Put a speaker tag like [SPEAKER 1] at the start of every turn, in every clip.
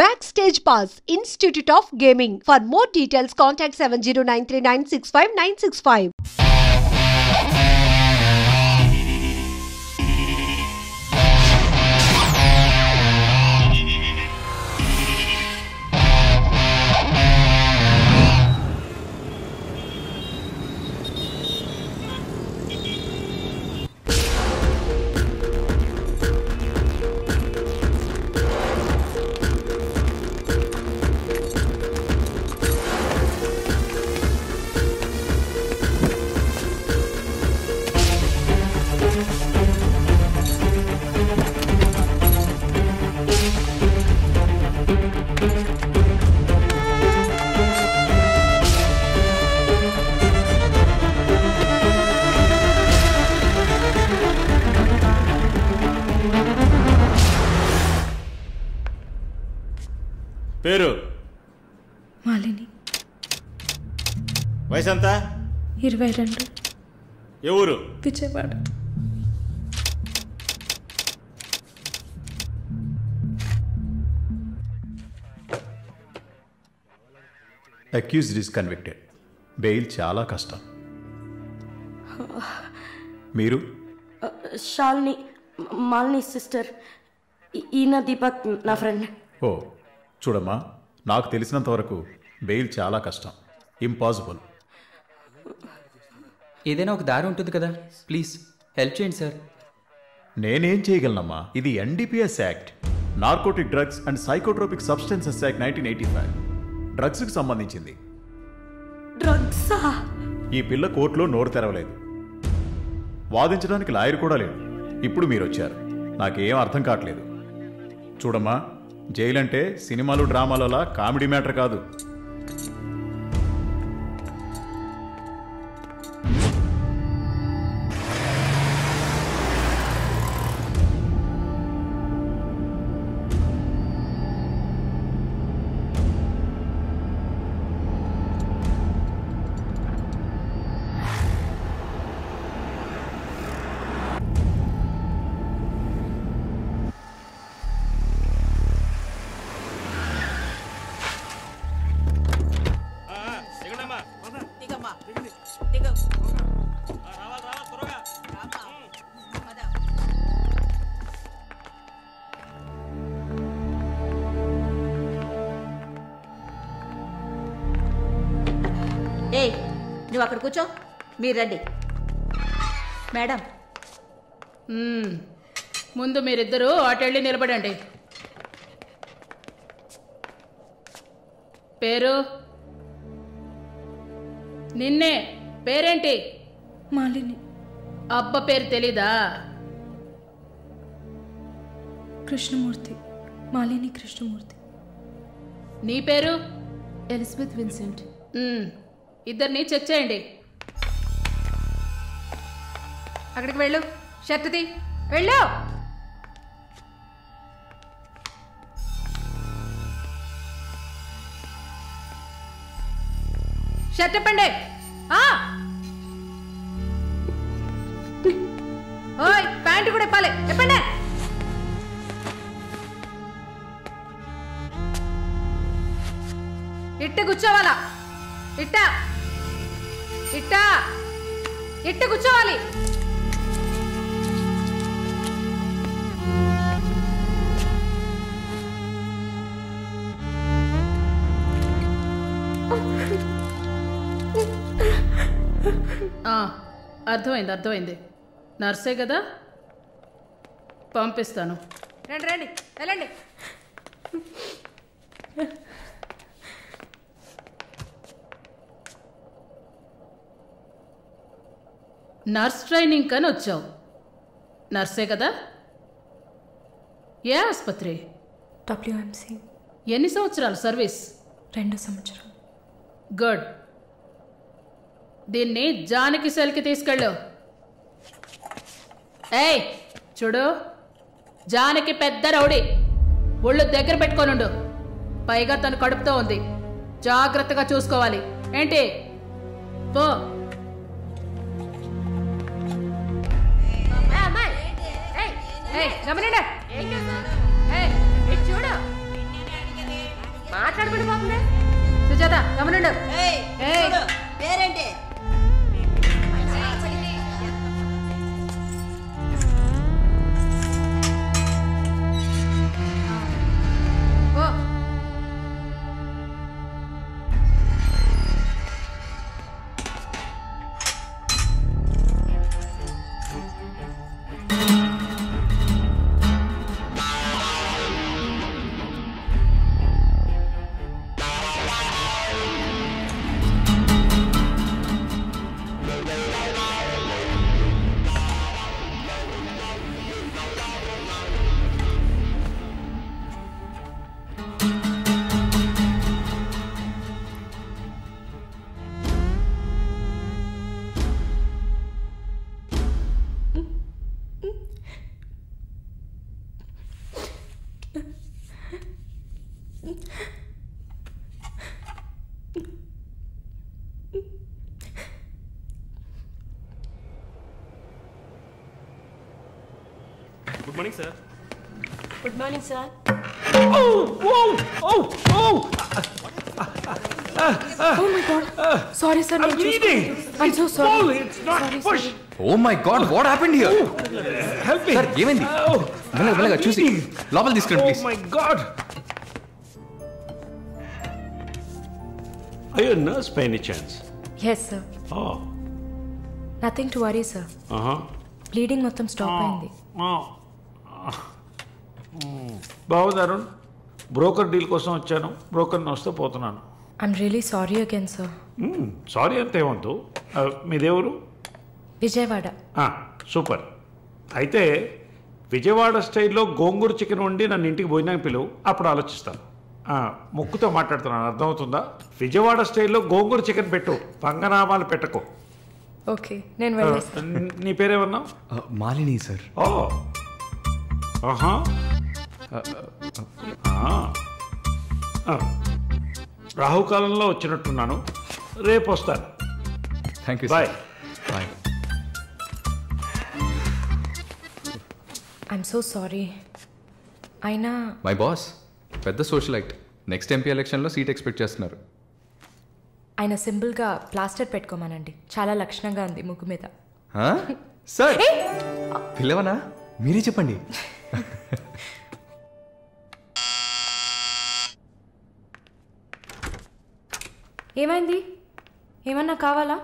[SPEAKER 1] Backstage Pass, Institute of Gaming. For more details, contact 7093965965.
[SPEAKER 2] పేరు
[SPEAKER 3] మాలిని.
[SPEAKER 2] వయసు ఎంత?
[SPEAKER 3] 22.
[SPEAKER 2] ఏ ఊరు?
[SPEAKER 3] Vijayawada.
[SPEAKER 2] Accused is convicted. Bail చాలా కష్టం. మీరు?
[SPEAKER 4] శాలిని, మాలిని సిస్టర్. ఈయన దీపక్ నా ఫ్రెండ్.
[SPEAKER 2] ఓ చూడమ్మా, నాకు తెలిసినంత వరకు బెయిల్ చాలా కష్టం, ఇంపాసిబుల్.
[SPEAKER 5] ఏదైనా ఒక దారి ఉంటుంది కదా, ప్లీజ్ హెల్ప్ చేయండి సార్.
[SPEAKER 2] నేనేం చేయగలనమ్మా? ఇది NDPS act, narcotic drugs and psychotropic substances act 1985, డ్రగ్స్కి సంబంధించింది.
[SPEAKER 4] డ్రగ్సా?
[SPEAKER 2] ఈ పిల్ల కోర్టులో నోరు తెరవలేదు, వాదించడానికి లాయర్ కూడా లేడు. ఇప్పుడు మీరు వచ్చారు, నాకేం అర్థం కావట్లేదు. చూడమ్మా, జైలు అంటే సినిమాలు డ్రామాలలా కామెడీ మ్యాటర్ కాదు.
[SPEAKER 6] ఏయ్, నువ్వు అక్కడ కూర్చో, మీరు రండి. మేడం,
[SPEAKER 7] ముందు మీరిద్దరూ అటెళ్ళి నిలబడండి. పేరు? నిన్నే. పేరేంటి?
[SPEAKER 3] మాలిని.
[SPEAKER 7] అబ్బ పేరు తెలీదా?
[SPEAKER 3] కృష్ణమూర్తి. మాలిని కృష్ణమూర్తి.
[SPEAKER 7] నీ పేరు?
[SPEAKER 3] Elizabeth Vincent.
[SPEAKER 7] ఇద్దరిని చెక్ చేయండి.
[SPEAKER 6] అక్కడికి వెళ్ళు, షర్ట్ తీ, వెళ్ళు. షర్ట్ ఇప్పండి. ఓయ్, ప్యాంటు కూడా ఇప్పాలి, ఇప్పండి. ఇట్ట కూర్చోవాలా? ఇట్ట ఇట్ట ఇట్ట కూర్చోవాలి.
[SPEAKER 7] అర్థమైంది. నర్సే కదా, పంపిస్తాను.
[SPEAKER 6] రండి రండి, వెళ్ళండి.
[SPEAKER 7] నర్స్ ట్రైనింగ్ కని వచ్చావు, నర్సే కదా? ఏ ఆసుపత్రి?
[SPEAKER 3] WMC.
[SPEAKER 7] ఎన్ని సంవత్సరాలు సర్వీస్?
[SPEAKER 3] 2 సంవత్సరాలు.
[SPEAKER 7] గుడ్. దీన్ని జానకి సెల్కి తీసుకెళ్ళు. ఏయ్ చూడు, జానకి పెద్ద రౌడీ, ఒళ్ళు దగ్గర పెట్టుకోనుండు. పైగా తను కడుపుతో ఉంది, జాగ్రత్తగా చూసుకోవాలి. ఏంటి? పో.
[SPEAKER 6] గమనండి, చూడు. మాట్లాడబడి పోతుంది. సుజాత గమనండు.
[SPEAKER 4] పేరేంటి?
[SPEAKER 8] Good morning, sir.
[SPEAKER 4] Good morning, sir.
[SPEAKER 8] Oh!
[SPEAKER 3] Oh my God. Sorry, sir.
[SPEAKER 8] I'm bleeding.
[SPEAKER 3] I'm so sorry.
[SPEAKER 8] Pull, it's not push.
[SPEAKER 5] Oh my God what happened here?
[SPEAKER 8] Help me.
[SPEAKER 5] Sir ఏమైంది? మెల్లగా చూసి లోపల తీసుకురండి please.
[SPEAKER 8] Oh my God. Are you a nurse by any chance?
[SPEAKER 3] Yes, sir.
[SPEAKER 8] Oh.
[SPEAKER 3] Nothing to worry, sir. Bleeding మొత్తం stop అయింది.
[SPEAKER 8] బాగుంది Arun. Broker deal కోసం వచ్చాను. బ్రోకర్ని వస్తే పోతున్నాను.
[SPEAKER 3] I'm really sorry again, sir.
[SPEAKER 8] Sorry అంతేమంతు. మీదేవరు?
[SPEAKER 3] విజయవాడ.
[SPEAKER 8] సూపర్. అయితే విజయవాడ స్టైల్లో గోంగూర చికెన్ వండి నన్ను ఇంటికి భోజనానికి పిలువు, అప్పుడు ఆలోచిస్తాను. ముక్కుతో మాట్లాడుతున్నాను, అర్థమవుతుందా? విజయవాడ స్టైల్లో గోంగూర చికెన్ పెట్టు, పంగనామాలు పెట్టకు.
[SPEAKER 3] ఓకే, నేను వెళ్ళేస్తాను.
[SPEAKER 8] నీ పేరేమన్నా?
[SPEAKER 5] మాలిని సార్.
[SPEAKER 8] ఓ ఆహా. రాహుకాలంలో వచ్చినట్టున్నాను, రేపు వస్తాను.
[SPEAKER 5] Thank you.
[SPEAKER 8] Bye.
[SPEAKER 5] Bye.
[SPEAKER 3] I'm so sorry. అయినా
[SPEAKER 5] మై బాస్ పెద్ద సోషలైట్, నెక్స్ట్ ఎంపీ ఎలక్షన్లో సీట్ ఎక్స్పెక్ట్ చేస్తున్నారు.
[SPEAKER 3] ఆయన సింపుల్గా ప్లాస్టర్ పెట్టుకోమనండి, చాలా లక్షణంగా ఉంది ముగ్గు మీద.
[SPEAKER 5] సార్ పిల్లవనా? మీరే చెప్పండి.
[SPEAKER 3] ఏమైంది? ఏమన్నా కావాలా?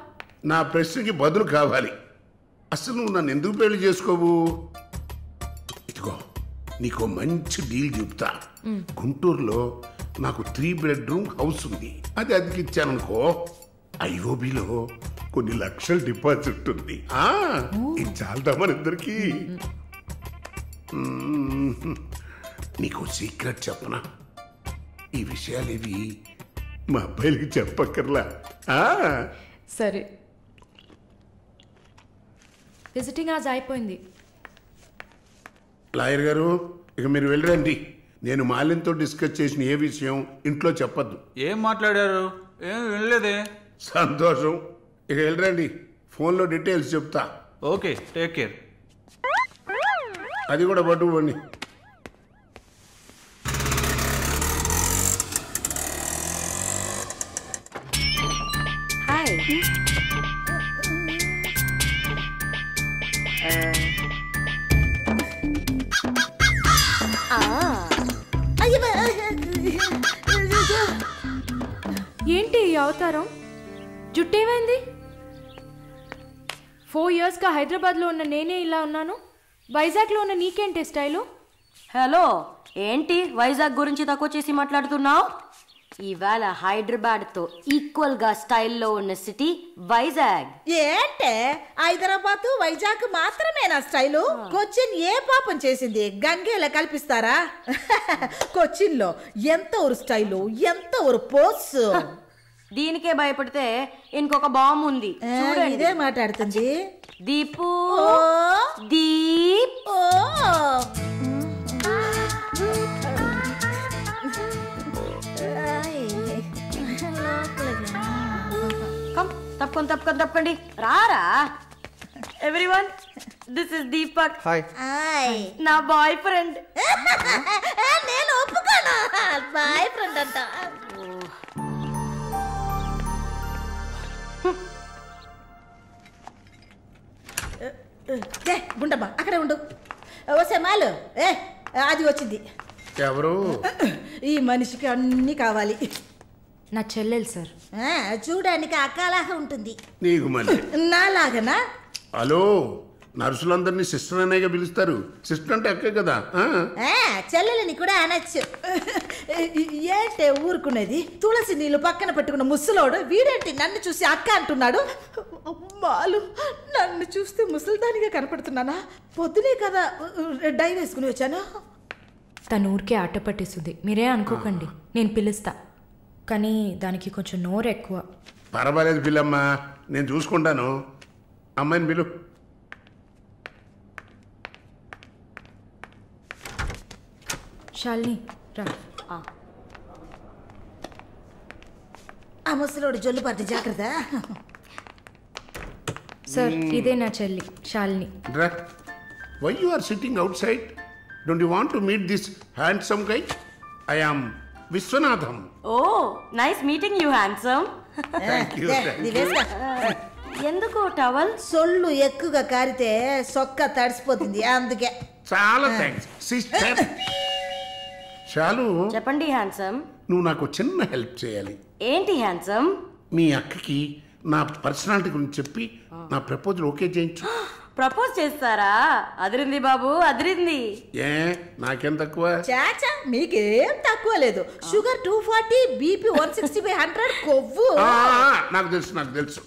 [SPEAKER 9] నా ప్రశ్నకి బదులు కావాలి. అసలు నువ్వు నన్ను ఎందుకు పెళ్లి చేసుకోవు? ఇదిగో నీకు మంచి డీల్ చెప్తా. గుంటూరులో నాకు 3 bedroom హౌస్ ఉంది. అది అదికిచ్చాననుకో, ఐఓబిలో కొన్ని లక్షల డిపాజిట్ ఉంది. ఇది చాలదా మన ఇద్దరికి? నీకు సీక్రెట్ చెప్పనా? ఈ విషయాలేవి మా అబ్బాయిలకి చెప్పక్కర్లా.
[SPEAKER 3] సరే. విజిటింగ్ ఆజ్ అయిపోయింది.
[SPEAKER 9] లాయర్ గారు, ఇక మీరు వెళ్ళరండి. నేను మాలిన్తో డిస్కస్ చేసిన ఏ విషయం ఇంట్లో చెప్పద్దు.
[SPEAKER 10] ఏం మాట్లాడారు? ఏం వినలేదే.
[SPEAKER 9] సంతోషం. ఇక వెళ్ళరండి, ఫోన్లో డీటెయిల్స్ చెప్తా.
[SPEAKER 10] Okay, take care.
[SPEAKER 9] అది కూడా పట్టుకోండి.
[SPEAKER 4] హాయ్.
[SPEAKER 3] ఏంటి ఈ అవతారం? జుట్టేమైంది? 4 yearsగా హైదరాబాద్లో ఉన్న నేనే ఇలా ఉన్నాను, వైజాగ్లో ఉన్న నీకేంటి స్టైలు?
[SPEAKER 4] హలో, ఏంటి వైజాగ్ గురించి తక్కువ చేసి మాట్లాడుతున్నావు? ఇవాళ హైదరాబాద్తో ఈక్వల్గా స్టైల్లో ఉన్న సిటీ వైజాగ్.
[SPEAKER 11] ఏంటే హైదరాబాద్ వైజాగ్ మాత్రమేనా స్టైలు? కొచ్చిన్ ఏ పాపం చేసింది? గంగేలా కల్పిస్తారా? కొచ్చిన్లో ఎంత ఊరు స్టైలు, ఎంత ఊరు పోస్.
[SPEAKER 4] దీనికే భయపడితే ఇంకొక బాంబు ఉంది.
[SPEAKER 11] ఇదే మాట్లాడుతుంది.
[SPEAKER 4] దీపు దీప్. తప్పకండి రారా. Everyone, this is Deepak.
[SPEAKER 5] Hi.
[SPEAKER 4] నా బాయ్ ఫ్రెండ్.
[SPEAKER 11] నేను ఒప్పుకోను. బాయ్ ఫ్రెండ్ అంట. గుండమ్మ అక్కడే ఉండు. వస్తే మాలు అది వచ్చింది.
[SPEAKER 9] ఎవరు?
[SPEAKER 11] ఈ మనిషికి అన్నీ కావాలి.
[SPEAKER 3] నా చెల్లెలు సార్.
[SPEAKER 11] చూడడానికి అక్కలాగా ఉంటుంది.
[SPEAKER 9] నీకు మళ్ళీ
[SPEAKER 11] నాలాగనా?
[SPEAKER 9] హలో, నర్సులందరినీ సిస్టర్ అనేగా పిలుస్తారు. సిస్టర్ అంటే అక్కే కదా.
[SPEAKER 11] చెల్లెలని కూడా అనొచ్చు. ఏంటే ఊరుకునేది? తులసి నీళ్ళు పక్కన పెట్టుకున్న ముసలోడు వీడేంటి నన్ను చూసి అక్క అంటున్నాడు? అమ్మాలు, నన్ను చూస్తే ముసలిదానిగా కనపడుతున్నానా? పొద్దునే కదా డై వేసుకుని వచ్చాను.
[SPEAKER 3] తను ఊరికే ఆట పట్టిస్తుంది, మీరే అనుకోకండి. నేను పిలుస్తా, కానీ దానికి కొంచెం నోరు ఎక్కువ.
[SPEAKER 9] పర్వాలేదు పిల్లమ్మ, నేను చూసుకుంటాను. అమ్మాయిని పిలు.
[SPEAKER 3] శాలిని రా.
[SPEAKER 11] ఆ ముసలోడు జొల్లు పడితే జాగ్రత్త.
[SPEAKER 3] సార్, ఇదే నా చెల్లి Shalini.
[SPEAKER 9] Why you are sitting outside? Don't you want to meet this handsome guy? I am Vishwanatham.
[SPEAKER 4] Oh, nice meeting you handsome. ఎందుకు టవల్?
[SPEAKER 11] సొల్లు ఎక్కువగా కారితే సొక్క తడిసిపోతుంది, అందుకే.
[SPEAKER 9] చాలా థ్యాంక్స్ సిస్టర్. చాలు.
[SPEAKER 4] చెప్పండి హ్యాండ్సమ్.
[SPEAKER 9] నువ్వు నాకు చిన్న హెల్ప్ చేయాలి.
[SPEAKER 4] ఏంటి హ్యాండ్సమ్?
[SPEAKER 9] మీ అక్కకి నా పర్సనాలిటీ గురించి చెప్పి నా ప్రపోజల్ ఓకే చేయించు.
[SPEAKER 4] ప్రపోజ్ చేస్తారా? అదిరింది బాబు, అదిరింది.
[SPEAKER 9] నాకేం తక్కువ?
[SPEAKER 11] చాచా, మీకేం తక్కువ లేదు. షుగర్ 240, బీపీ 160/100, కొవ్వు.
[SPEAKER 9] నాకు తెలుసు.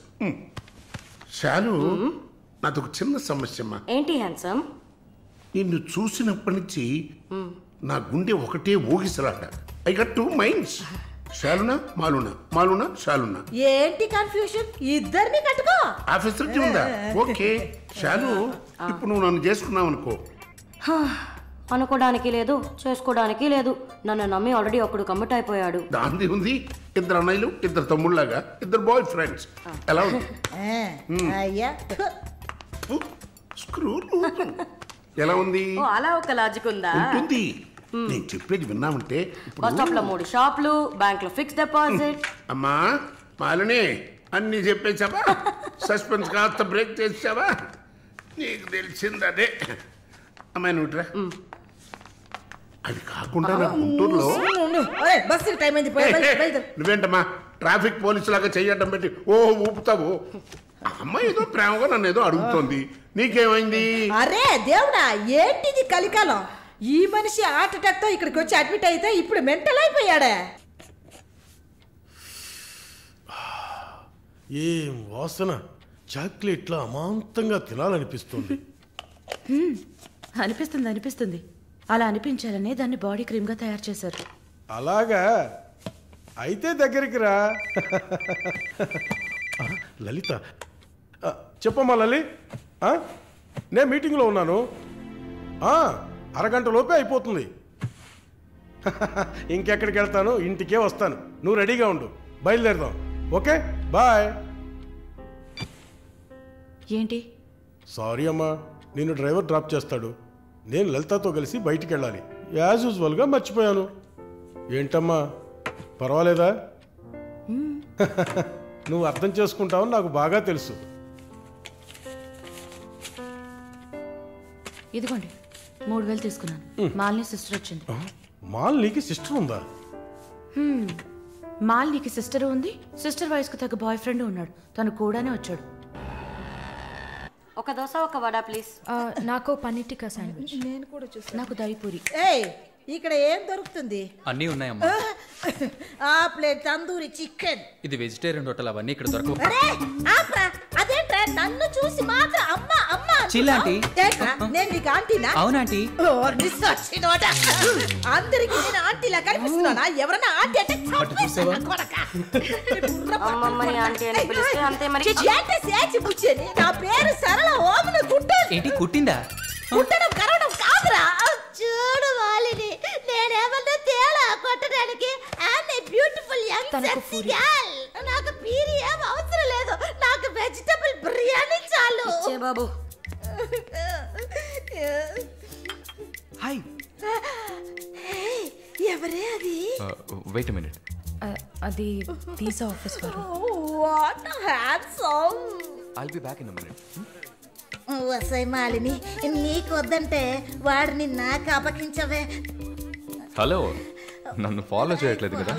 [SPEAKER 9] చాలు, నాదొక చిన్న సమస్యమ్మా.
[SPEAKER 4] ఏంటి హ్యాండ్సమ్?
[SPEAKER 9] నిన్ను చూసినప్పటి నుంచి నా గుండె ఒకటే ఊగిసలాట. I got 2 minds. శాలునా మాలునా శాలునా.
[SPEAKER 11] ఏంటి కన్ఫ్యూషన్? ఇద్దరిని కట్టుకో.
[SPEAKER 9] ఆఫీసర్ ఉందా? ఓకే శాలు, ఇప్పుడు నువ్వు నన్ను చేసుకున్నావు అనుకో.
[SPEAKER 4] అనుకోవడానికి లేదు, చేసుకోవడానికి లేదు. నన్ను నమ్మి ఆల్రెడీ ఒకడు కమిట్ అయిపోయాడు.
[SPEAKER 9] దాంది ఉంది. 2 అన్నయ్యలు, 2 తమ్ముళ్ళలాగా, 2 బాయ్ ఫ్రెండ్స్. ఎలా ఉంది? స్క్రూ ఎలా ఉంది?
[SPEAKER 4] అలా ఒక లాజిక్ ఉందా?
[SPEAKER 9] ఉంటుంది. నేను చెప్పేది విన్నామంటే
[SPEAKER 4] బస్ స్టాప్ లో 3 షాపులు, బ్యాంక్ లో ఫిక్స్ డిపాజిట్.
[SPEAKER 9] అమ్మా మాలిని, అన్ని చెప్పేసావా? సస్పెన్స్ కాస్త బ్రేక్ చేసావా? నీకు తెలిసింది అదే. అమ్మాయి నువ్వుట్రా. అది కాకుండా నా గుంటూరులో నువ్వేంటమ్మా ట్రాఫిక్ పోలీసు లాగా చెయ్యడం పెట్టి ఊపుతావు? అమ్మాయి ఏదో ప్రేమగా నన్ను ఏదో అడుగుతోంది. నీకేమైంది?
[SPEAKER 11] అరే దేవుడా, ఏంటిది కలికాలం? ఈ మనిషి హార్ట్ అటాక్ తో ఇక్కడికి వచ్చి అడ్మిట్ అయితే ఇప్పుడు మెంటల్ అయిపోయాడే.
[SPEAKER 12] ఏం వాసన! చాక్లెట్లా అమాంతంగా తినాలనిపిస్తుంది.
[SPEAKER 13] అనిపిస్తుంది. అలా అనిపించాలనే దాన్ని బాడీ క్రీమ్ గా తయారు చేశారు.
[SPEAKER 12] అలాగా? అయితే దగ్గరికి రా. లలిత, చెప్పమ్మా లలి. నేను మీటింగ్లో ఉన్నాను. అరగంట లోపే అయిపోతుంది. ఇంకెక్కడికి వెళ్తాను? ఇంటికే వస్తాను. నువ్వు రెడీగా ఉండు, బయలుదేరదాం. Okay, bye.
[SPEAKER 13] ఏంటి?
[SPEAKER 12] సారీ అమ్మా, నిన్ను డ్రైవర్ డ్రాప్ చేస్తాడు. నేను లలితతో కలిసి బయటికి వెళ్ళాలి. యాజ్ యూజువల్గా మర్చిపోయాను. ఏంటమ్మా, పర్వాలేదా? నువ్వు అర్థం చేసుకుంటావని నాకు బాగా తెలుసు.
[SPEAKER 13] ఇదిగోండి 3000 తీసుకున్నాను. మాలిని సిస్టర్ వచ్చింది.
[SPEAKER 12] మాలినికి సిస్టర్ ఉందా?
[SPEAKER 13] మాలినికి సిస్టర్ ఉంది. సిస్టర్ వయసుకు తగ్గ బాయ్ ఫ్రెండ్ ఉన్నాడు. తను కూడానే వచ్చాడు.
[SPEAKER 4] ఒక దోశ, ఒక వడ ప్లీజ్.
[SPEAKER 3] నాకు పన్నీర్ టిక్కా శాండ్విచ్.
[SPEAKER 11] నేను కూడా చూస్తాను.
[SPEAKER 13] నాకు దహిపూరి.
[SPEAKER 11] ఇక్కడ ఏం దొరుకుతుంది?
[SPEAKER 14] అన్నీ ఉన్నాయమ్మా.
[SPEAKER 11] ఆ ప్లేట్ తందూరి చికెన్.
[SPEAKER 14] ఇది వెజిటేరియన్ హోటల్, అవన్నీ ఇక్కడ దొరకవు.
[SPEAKER 11] అదేంట్రా నన్ను చూసి మాత్రం అమ్మా అమ్మా?
[SPEAKER 14] చిల్లాంటి,
[SPEAKER 11] నేను నీకు ఆంటీనా?
[SPEAKER 14] అవునాంటీ.
[SPEAKER 11] అందరికి నేను ఆంటీలా కనిపిస్తున్నానా? ఎవరన్నా ఆంటీ అంటే
[SPEAKER 4] అమ్మమ్మని ఆంటీ అని పిలిస్తే అంతే మరి.
[SPEAKER 11] నా పేరు సరళ. ఓమన గుట్ట.
[SPEAKER 14] ఏంటి కుట్టిందా?
[SPEAKER 11] కుట్టడం కరవడం కాదురా. చూడు వాలిని, నేనేమన్నా తేడా కొట్టడానికి. Beautiful young sexy girl. నాకు పీరి ఏం అవసరం లేదు. నాకు వెజిటబుల్ బిర్యానీ చాలు.
[SPEAKER 4] బాబు
[SPEAKER 14] హాయ్.
[SPEAKER 11] ఎవరే అది?
[SPEAKER 5] Wait a minute.
[SPEAKER 3] అది వీసా ఆఫీస్ వారు.
[SPEAKER 11] What handsome.
[SPEAKER 5] I'll be back in a minute.
[SPEAKER 11] వసై మాలిని, నీకు వద్దంటే వాడిని నాకు అపకించవే.
[SPEAKER 5] హలో, నన్ను ఫాలో చేయట్లేదు కదా?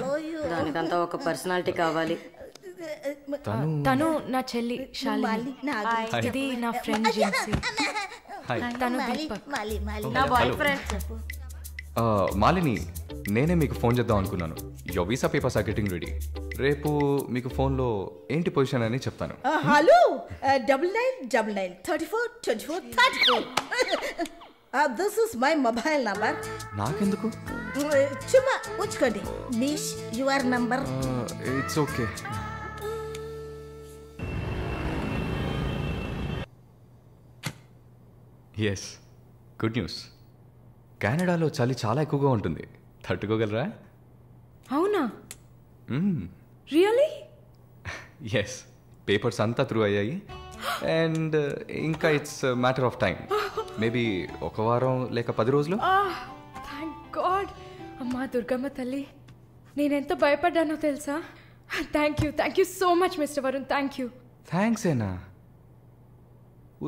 [SPEAKER 4] దానికంతా ఒక పర్సనాలిటీ కావాలి.
[SPEAKER 3] తను నా చెల్లి శాలిని. ఇది నా ఫ్రెండ్ జిన్సీ. తను దీపక్.
[SPEAKER 4] నా బాయ్ ఫ్రెండ్.
[SPEAKER 5] మాలిని, నేనే మీకు ఫోన్ చేద్దాం అనుకున్నాను. Your visa papers are getting ready. రేపు మీకు ఫోన్లో ఏంటి పొజిషన్ అని చెప్తాను.
[SPEAKER 11] Hello, 9999342434. This is my mobile number.
[SPEAKER 5] నాకెందుకు?
[SPEAKER 11] చుమ్మా ఉంచుకోండి. నిష్, your number.
[SPEAKER 5] It's okay. Yes, good news. కెనడాలో చలి చాలా ఎక్కువగా ఉంటుంది. తట్టుకోగలరా?
[SPEAKER 3] అవునా? రియల్లీ?
[SPEAKER 5] ఎస్, పేపర్స్ అంతా త్రూ అయ్యాయి. అండ్ ఇంకా it's matter of time. Maybe ఒక వారం లేక 10 రోజులు.
[SPEAKER 3] Thank God. అమ్మా దుర్గమ్మ తల్లి, నేనెంత భయపడ్డానో తెలుసా? Thank you so much mister Varun. Thank you.
[SPEAKER 5] Thanks ఏనా?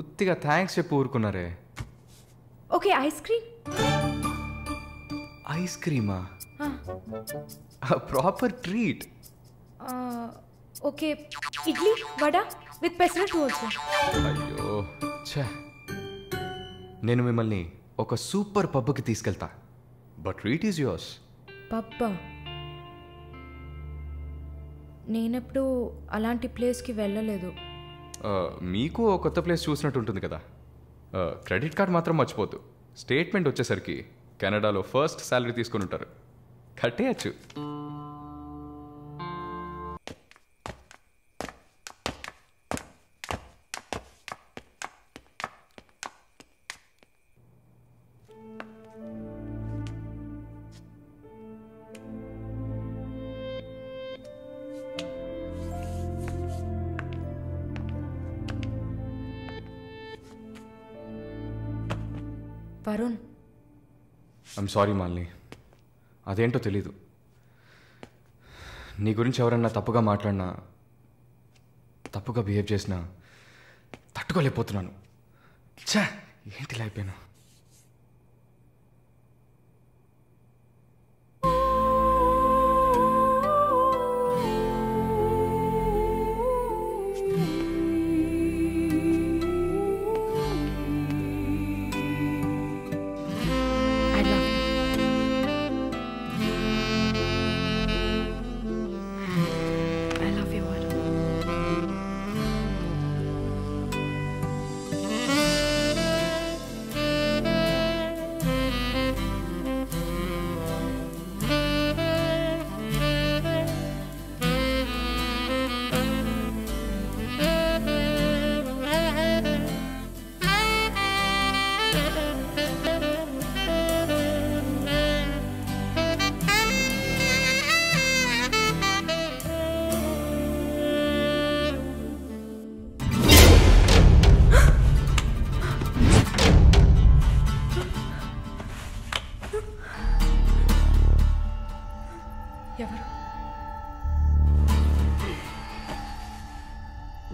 [SPEAKER 5] ఉత్తిగా థ్యాంక్స్ చెప్పి ఊరుకున్నారే.
[SPEAKER 3] Okay, ice cream.
[SPEAKER 5] ఐస్ క్రీమా? Proper treat.
[SPEAKER 3] Okay, idli vada with pesarattu also.
[SPEAKER 5] అయ్యో ఛే, నేను మిమ్మల్ని ఒక సూపర్ పబ్కి తీసుకెళ్తా. But treat is yours.
[SPEAKER 3] పబ్బా? నేనెప్పుడు అలాంటి ప్లేస్కి వెళ్ళలేదు.
[SPEAKER 5] మీకు ఒక కొత్త ప్లేస్ చూసినట్టు ఉంటుంది కదా. క్రెడిట్ కార్డ్ మాత్రం మర్చిపోద్దు. స్టేట్మెంట్ వచ్చేసరికి కెనడాలో ఫస్ట్ శాలరీ తీసుకుని ఉంటారు. కట్టేయచ్చు.
[SPEAKER 3] Varun,
[SPEAKER 5] I'm sorry Malini. అదేంటో తెలీదు. నీ గురించి ఎవరన్నా తప్పుగా మాట్లాడినా, తప్పుగా బిహేవ్ చేసినా తట్టుకోలేకపోతున్నాను. ఛా, ఏంటి ఇలా అయిపోయాను.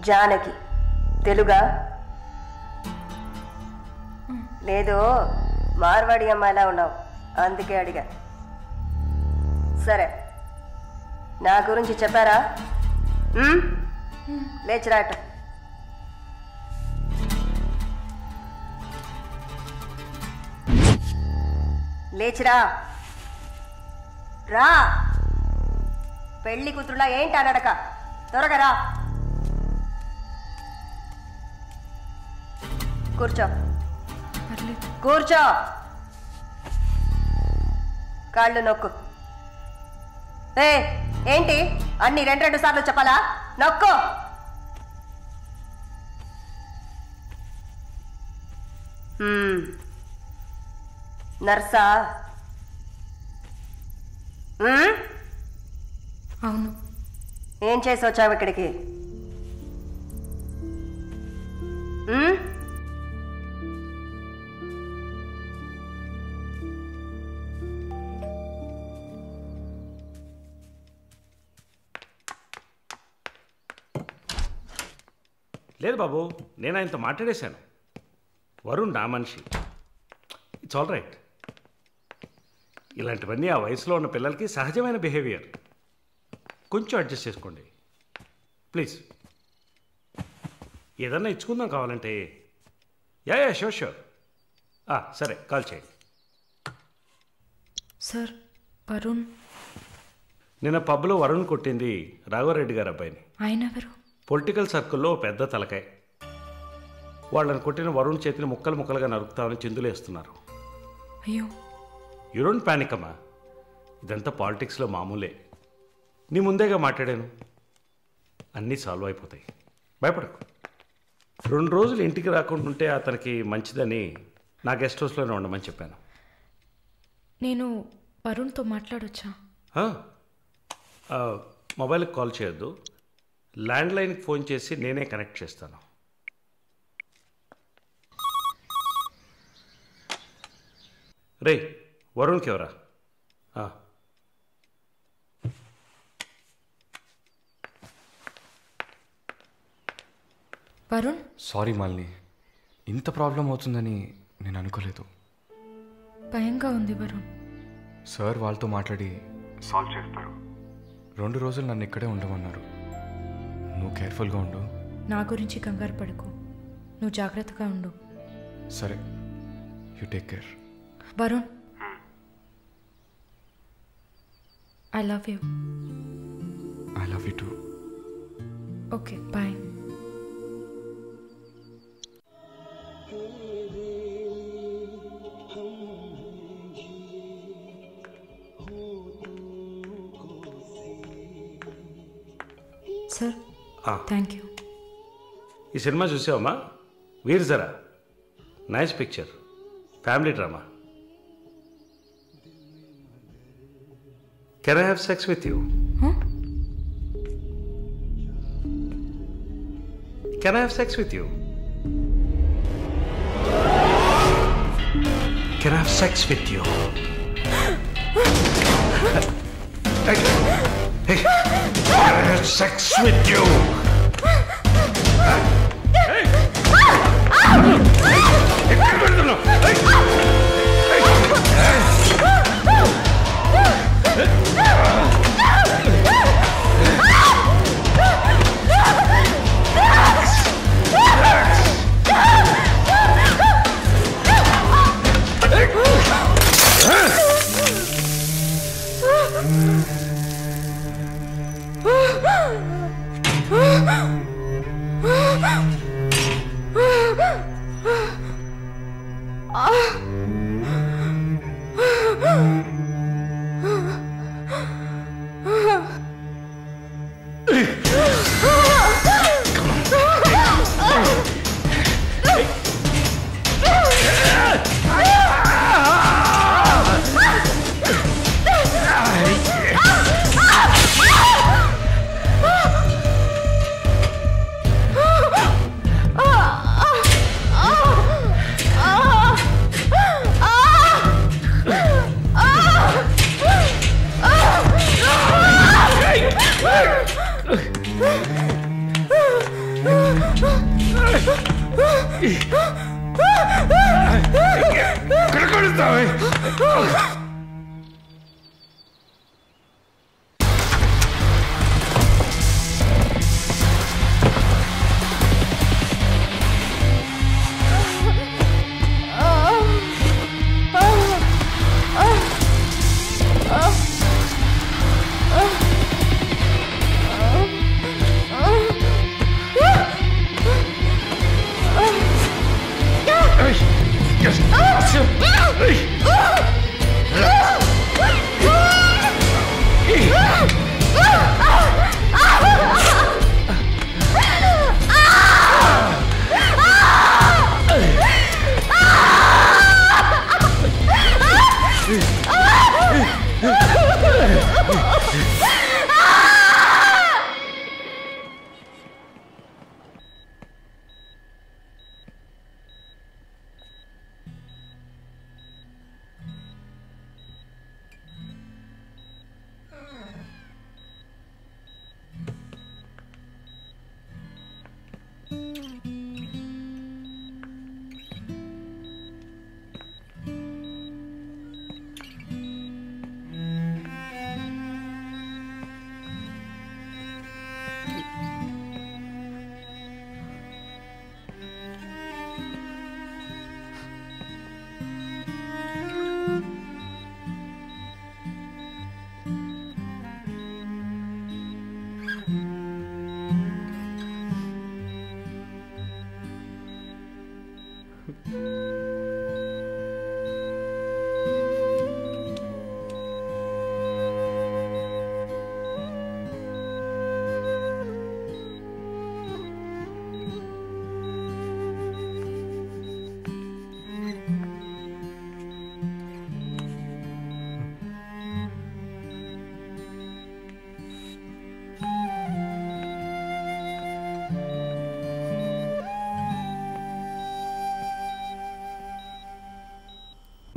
[SPEAKER 4] జానకి. తెలుగా? లేదు, మార్వాడి అమ్మాయిలా ఉన్నావు, అందుకే అడిగా. సరే, నా గురించి చెప్పారా? లేచిరాట. లేచిరా. రా. పెళ్లి కూతురులా ఏంటి అనడక? త్వరగా రా. కూర్చో. కూర్చో. కాళ్ళు నొక్కు. ఏంటి అన్ని 2 సార్లు చెప్పాలా? నొక్కు. నర్సా?
[SPEAKER 3] అవును.
[SPEAKER 4] ఏం చేసి వచ్చావు ఇక్కడికి?
[SPEAKER 8] లేదు బాబు, నేను ఆయనతో మాట్లాడేశాను. వరుణ్ నా మనిషి. It's all right. ఇలాంటివన్నీ ఆ వయసులో ఉన్న పిల్లలకి సహజమైన బిహేవియర్. కొంచెం అడ్జస్ట్ చేసుకోండి ప్లీజ్. ఏదన్నా ఇచ్చుకుందాం కావాలంటే. Yeah sure sure. సరే కాల్ చేయండి.
[SPEAKER 3] సార్ వరుణ్
[SPEAKER 8] నిన్న పబ్లో వరుణ్ కొట్టింది రాఘవరెడ్డి గారి అబ్బాయిని.
[SPEAKER 3] ఆయన ఎవరు?
[SPEAKER 8] పొలిటికల్ సర్కిల్లో పెద్ద తలకాయ. వాళ్ళని కొట్టిన వరుణ్ చేతిని ముక్కలు ముక్కలుగా నరుకుతామని చిందులేస్తున్నారు.
[SPEAKER 3] అయ్యో.
[SPEAKER 8] యూ డోంట్ పానిక్ అమ్మా, ఇదంతా పాలిటిక్స్లో మామూలే. నీ ముందేగా మాట్లాడాను, అన్నీ సాల్వ్ అయిపోతాయి, భయపడకు. 2 రోజులు ఇంటికి రాకుండా ఉంటే అతనికి మంచిదని నా గెస్ట్ హౌస్లోనే ఉండమని చెప్పాను.
[SPEAKER 3] నేను వరుణ్తో మాట్లాడొచ్చా?
[SPEAKER 8] మొబైల్కి కాల్ చేయొద్దు, ల్యాండ్లైన్కి ఫోన్ చేసి నేనే కనెక్ట్ చేస్తాను. రే వరుణ్కి ఎవరా?
[SPEAKER 3] వరుణ్.
[SPEAKER 5] సారీ మాలిని, ఇంత ప్రాబ్లం అవుతుందని నేను అనుకోలేదు.
[SPEAKER 3] భయంగా ఉంది వరుణ్.
[SPEAKER 5] సార్ వాళ్ళతో మాట్లాడి సాల్వ్ చేస్తారు. 2 రోజులు నన్ను ఇక్కడే ఉండమన్నారు. నువ్వు కేర్ఫుల్గా ఉండు.
[SPEAKER 3] నా గురించి కంగారు పడకు, నువ్వు జాగ్రత్తగా ఉండు.
[SPEAKER 5] సరే, you take care.
[SPEAKER 3] Varun, I love you.
[SPEAKER 5] I love you too.
[SPEAKER 3] Okay, bye. Sir thank you.
[SPEAKER 8] ఈ సినిమా చూసావమ్మా? Veer Zaara. Nice picture, family drama. Can I have sex with you? Can I have sex with you? Can I have sex with you? Hey, can I have sex with you?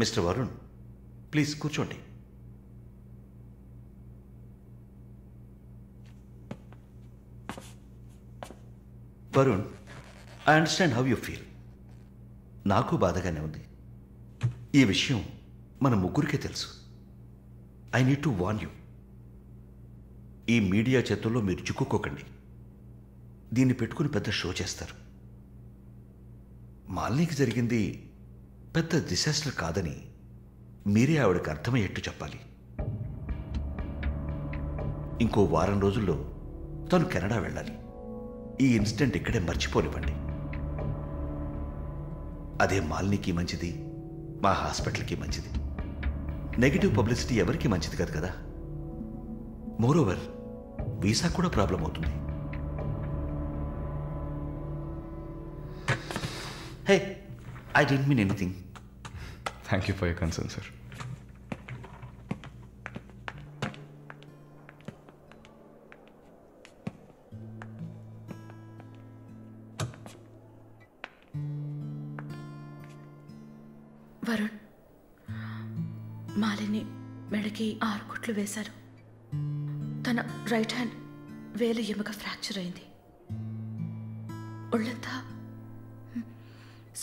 [SPEAKER 15] Mister Varun, please కూర్చోండి. Varun, I understand how you feel. నాకు బాధగానే ఉంది. ఈ విషయం మన ముగ్గురికే తెలుసు. I need to warn you. ఈ media చేతుల్లో మీరు చిక్కుకోకండి. దీన్ని పెట్టుకుని పెద్ద షో చేస్తారు. మాలినికి జరిగింది పెద్ద డిసాస్టర్ కాదని మీరే ఆవిడకి అర్థమయ్యేట్టు చెప్పాలి. ఇంకో వారం రోజుల్లో తను కెనడా వెళ్ళాలి. ఈ ఇన్సిడెంట్ ఇక్కడే మర్చిపోనివ్వండి. అదే మాలినికి మంచిది, మా హాస్పిటల్కి మంచిది. నెగిటివ్ పబ్లిసిటీ ఎవరికి మంచిది కాదు కదా. మోరోవర్ వీసా కూడా ప్రాబ్లం అవుతుంది. Hey, I don't mean anything.
[SPEAKER 5] Thank you for your concern, sir.
[SPEAKER 13] Varun, Malini మెడకి 6 కుట్లు వేశారు. తన రైట్ హ్యాండ్ వేలు ఎముక ఫ్రాక్చర్ అయింది. ఒళ్ళంతా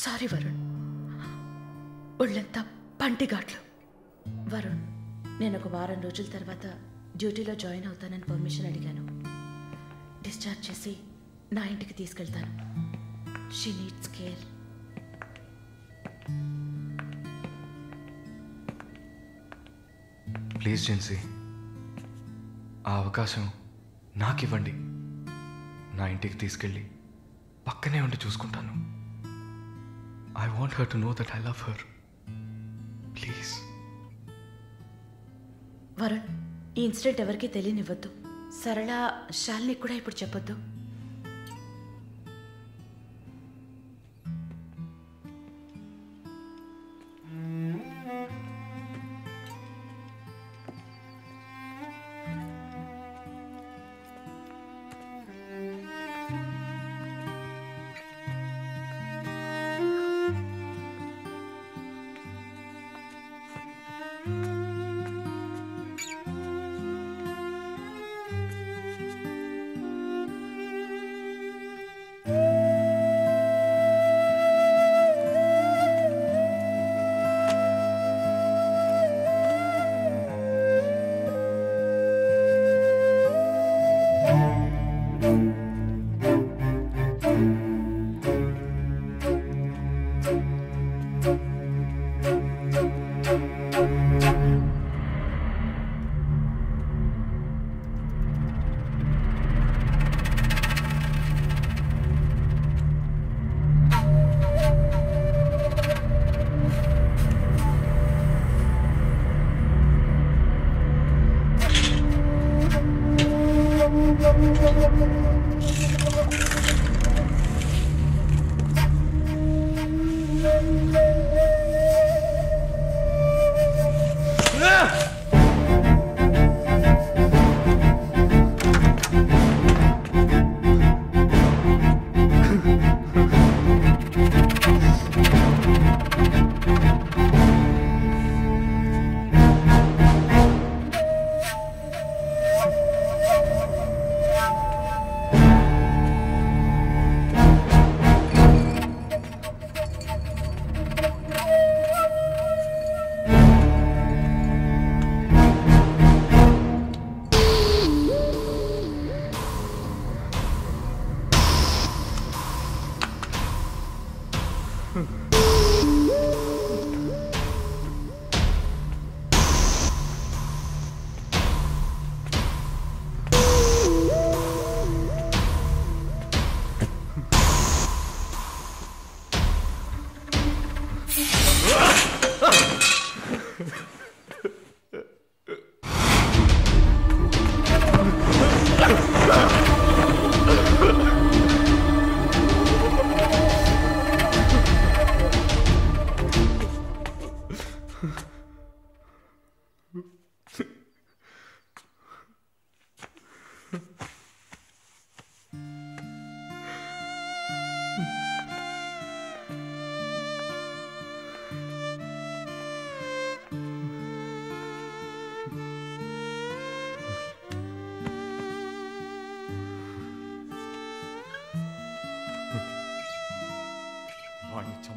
[SPEAKER 13] సారీ వరుణ్, ఒళ్ళంతా పంటిఘాట్లు. వరుణ్, నేను ఒక వారం రోజుల తర్వాత డ్యూటీలో జాయిన్ అవుతానని పర్మిషన్ అడిగాను. డిశ్చార్జ్ చేసి నా ఇంటికి తీసుకెళ్తాను. She needs care.
[SPEAKER 5] Please Jincy, ఆ అవకాశం నాకు ఇవ్వండి. నా ఇంటికి తీసుకెళ్ళి పక్కనే ఉండి చూసుకుంటాను. I want her to know that I love her. Please.
[SPEAKER 13] Varun, ఈ ఇన్సిడెంట్ ఎవరికీ తెలియనివ్వద్దు. సరళ, శాలిని కూడా ఇప్పుడు చెప్పొద్దు.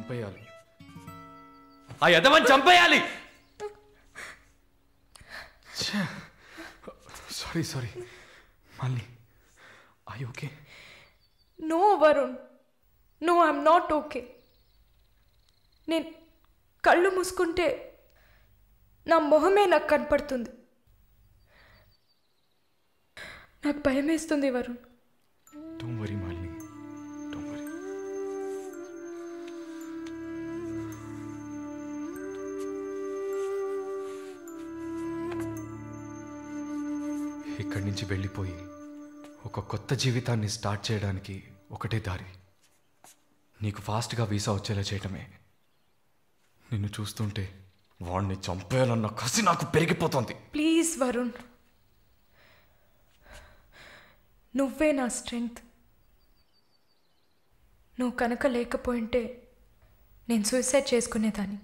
[SPEAKER 5] చంపేయాలి. ఆ యదవని చంపేయాలి. సారీ మళ్ళీ. I okay?
[SPEAKER 3] No Varun, no, I'm not okay. నేను కళ్ళు మూసుకుంటే నా మొహమే నాకు కనపడుతుంది. నాకు భయం వేస్తుంది Varun.
[SPEAKER 5] Don't worry Malini, don't worry. ఇక్కడి నుంచి వెళ్ళిపోయి ఒక కొత్త జీవితాన్ని స్టార్ట్ చేయడానికి ఒకటే దారి. నీకు ఫాస్ట్గా వీసా వచ్చేలా చేయటమే. నిన్ను చూస్తుంటే వాడిని చంపేయాలన్న కసి నాకు పెరిగిపోతుంది.
[SPEAKER 3] ప్లీజ్ వరుణ్, నువ్వే నా స్ట్రెంగ్త్. నువ్వు కనుక లేకపోయింటే నేను సూసైడ్ చేసుకునేదాన్ని.